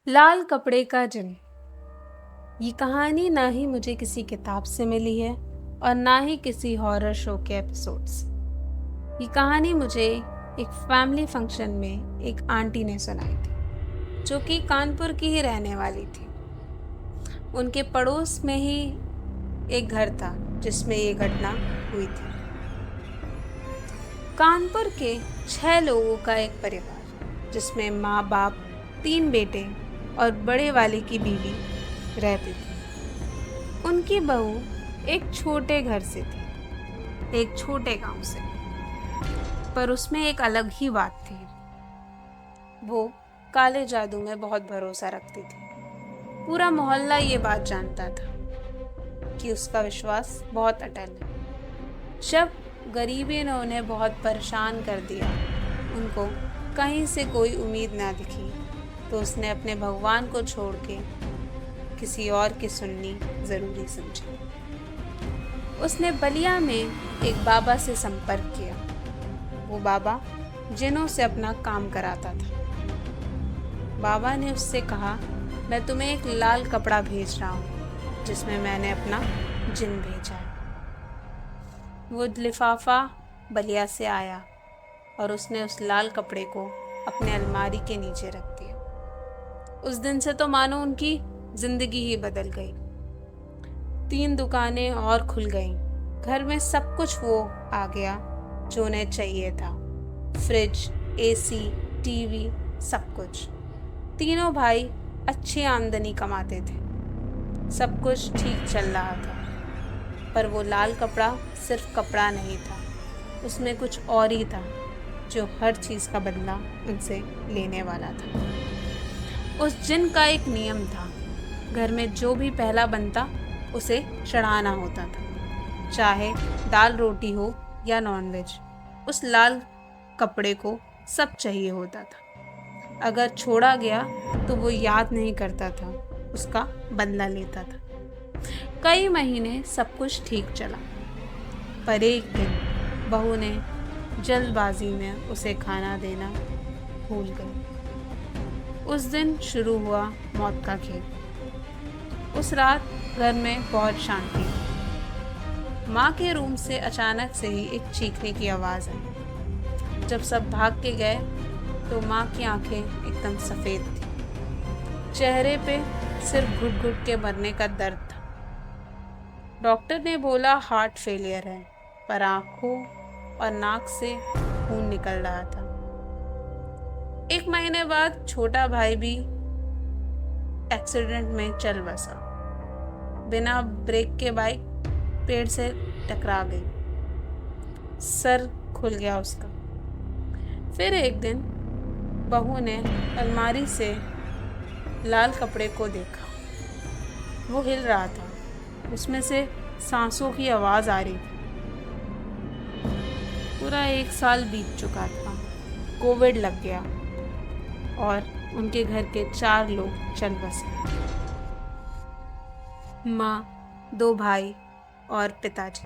लाल कपड़े का जिन। ये कहानी ना ही मुझे किसी किताब से मिली है और ना ही किसी हॉरर शो के एपिसोड्स। ये कहानी मुझे एक फैमिली फंक्शन में एक आंटी ने सुनाई थी, जो कि कानपुर की ही रहने वाली थी। उनके पड़ोस में ही एक घर था जिसमें ये घटना हुई थी। कानपुर के 6 लोगों का एक परिवार, जिसमें माँ बाप, 3 बेटे और बड़े वाले की बीवी रहती थी। उनकी बहू एक छोटे घर से थी, एक छोटे गांव से, पर उसमें एक अलग ही बात थी। वो काले जादू में बहुत भरोसा रखती थी। पूरा मोहल्ला ये बात जानता था कि उसका विश्वास बहुत अटल है। जब गरीबी ने उन्हें बहुत परेशान कर दिया, उनको कहीं से कोई उम्मीद ना दिखी, तो उसने अपने भगवान को छोड़ के किसी और की सुननी ज़रूरी समझी। उसने बलिया में एक बाबा से संपर्क किया। वो बाबा जिनों से अपना काम कराता था। बाबा ने उससे कहा, मैं तुम्हें एक लाल कपड़ा भेज रहा हूँ जिसमें मैंने अपना जिन भेजा है। वो लिफाफा बलिया से आया और उसने उस लाल कपड़े को अपने अलमारी के नीचे रख दिया। उस दिन से तो मानो उनकी जिंदगी ही बदल गई। 3 दुकानें और खुल गईं। घर में सब कुछ वो आ गया जो उन्हें चाहिए था। फ्रिज, एसी, टीवी, सब कुछ। तीनों भाई अच्छी आमदनी कमाते थे। सब कुछ ठीक चल रहा था, पर वो लाल कपड़ा सिर्फ कपड़ा नहीं था, उसमें कुछ और ही था जो हर चीज़ का बदला उनसे लेने वाला था। उस जिन का एक नियम था, घर में जो भी पहला बनता उसे चढ़ाना होता था, चाहे दाल रोटी हो या नॉनवेज। उस लाल कपड़े को सब चाहिए होता था। अगर छोड़ा गया तो वो याद नहीं करता था, उसका बदला लेता था। कई महीने सब कुछ ठीक चला, पर एक दिन बहू ने जल्दबाजी में उसे खाना देना भूल गई। उस दिन शुरू हुआ मौत का खेल। उस रात घर में बहुत शांति थी। माँ के रूम से अचानक से ही एक चीखने की आवाज़ आई। जब सब भाग के गए तो माँ की आंखें एकदम सफ़ेद थी। चेहरे पे सिर्फ घुट घुट के मरने का दर्द था। डॉक्टर ने बोला हार्ट फेलियर है, पर आंखों और नाक से खून निकल रहा था। 1 महीने बाद छोटा भाई भी एक्सीडेंट में चल बसा। बिना ब्रेक के बाइक पेड़ से टकरा गई, सर खुल गया उसका। फिर एक दिन बहू ने अलमारी से लाल कपड़े को देखा। वो हिल रहा था, उसमें से सांसों की आवाज़ आ रही थी। पूरा 1 साल बीत चुका था। कोविड लग गया और उनके घर के 4 लोग चल बसे। माँ, 2 भाई और पिताजी।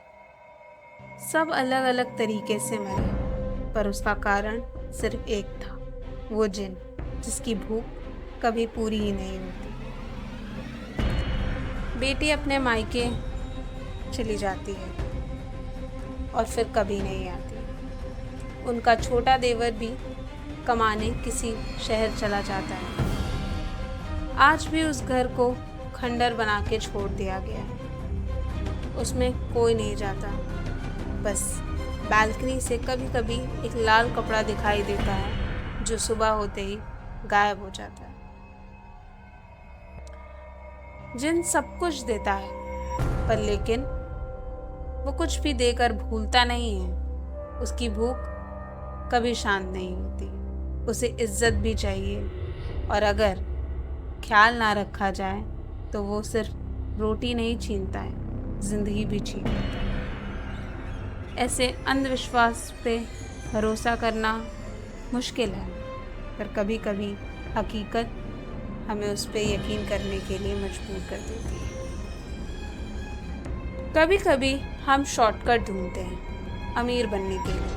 सब अलग अलग तरीके से मरे, पर उसका कारण सिर्फ एक था, वो जिन जिसकी भूख कभी पूरी ही नहीं होती। बेटी अपने मायके चली जाती है और फिर कभी नहीं आती। उनका छोटा देवर भी कमाने किसी शहर चला जाता है। आज भी उस घर को खंडर बना के छोड़ दिया गया है। उसमें कोई नहीं जाता, बस बालकनी से कभी कभी एक लाल कपड़ा दिखाई देता है जो सुबह होते ही गायब हो जाता है। जिन सब कुछ देता है, पर लेकिन वो कुछ भी देकर भूलता नहीं है। उसकी भूख कभी शांत नहीं होती। उसे इज्जत भी चाहिए, और अगर ख्याल ना रखा जाए तो वो सिर्फ रोटी नहीं छीनता है, जिंदगी भी छीन लेता है। ऐसे अंधविश्वास पे भरोसा करना मुश्किल है, पर कभी कभी हकीकत हमें उस पे यकीन करने के लिए मजबूर कर देती है। कभी कभी हम शॉर्टकट ढूंढते हैं अमीर बनने के लिए,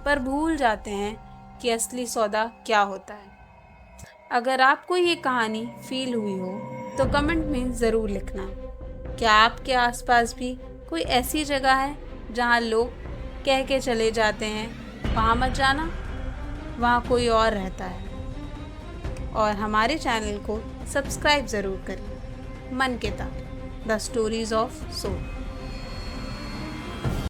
पर भूल जाते हैं कि असली सौदा क्या होता है। अगर आपको ये कहानी फील हुई हो तो कमेंट में ज़रूर लिखना। क्या आपके आसपास भी कोई ऐसी जगह है जहाँ लोग कह के चले जाते हैं वहाँ मत जाना, वहाँ कोई और रहता है। और हमारे चैनल को सब्सक्राइब ज़रूर करें। मन के तार, द स्टोरीज ऑफ सोल।